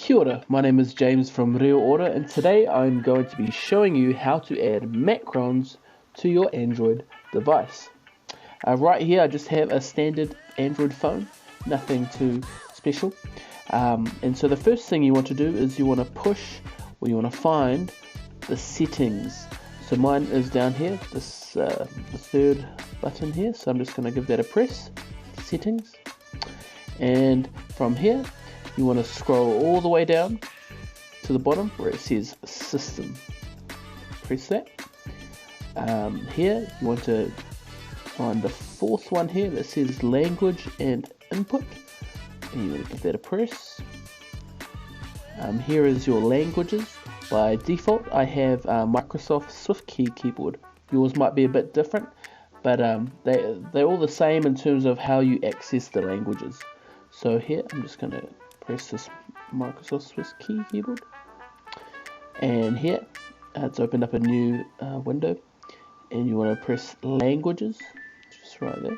Kia ora, my name is James from Reo Ora, and today I'm going to be showing you how to add Macrons to your Android device. Right here I just have a standard Android phone, nothing too special. And so the first thing you want to do is you want to push, or you want to find the settings. So mine is down here, this the third button here, so I'm just going to give that a press, settings. And from here you want to scroll all the way down to the bottom where it says system. Press that. Here you want to find the fourth one here that says language and input, and you want to give that a press. Here is your languages. By default I have Microsoft SwiftKey keyboard. Yours might be a bit different, but they're all the same in terms of how you access the languages. So here I'm just going to press this Microsoft SwiftKey keyboard, and here it's opened up a new window, and you want to press languages, just right there.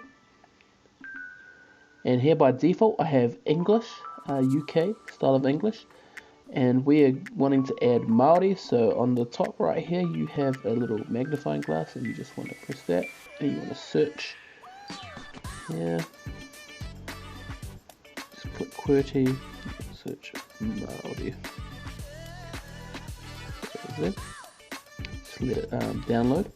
And here by default I have English, UK style of English, and we are wanting to add Māori, so on the top right here you have a little magnifying glass, and you just want to press that, and you want to search here, just put QWERTY, search Māori, just let it download.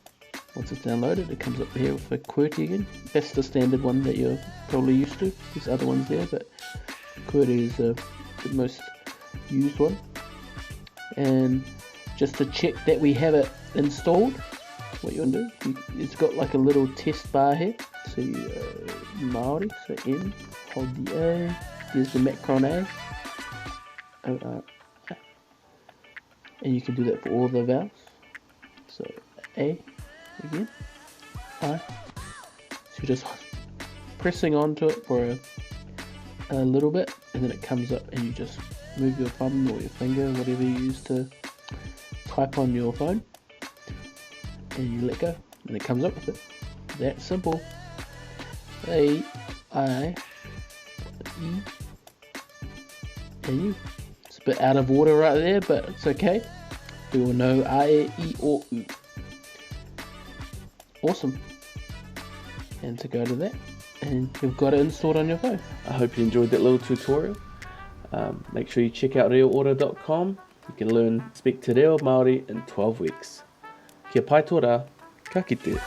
Once it's downloaded it comes up here with a QWERTY again. That's the standard one that you're probably used to. There's other ones there, but QWERTY is the most used one. And just to check that we have it installed, what you want to do, it's got like a little test bar here. So Māori, so M, hold the A, there's the Macron A, O-R, and you can do that for all the vowels. So A again, I. So you're just pressing onto it for a little bit, and then it comes up, and you just move your thumb or your finger, whatever you use to type on your phone, and you let go, and it comes up with it. That simple. A, I, E, and U. It's a bit out of order right there, but it's okay. We will know A, E, or U. Awesome. And to go to that, and you've got it installed on your phone. I hope you enjoyed that little tutorial. Make sure you check out reoora.com. You can learn speak te reo Māori in 12 weeks. Kia pai tō rā, ka kite.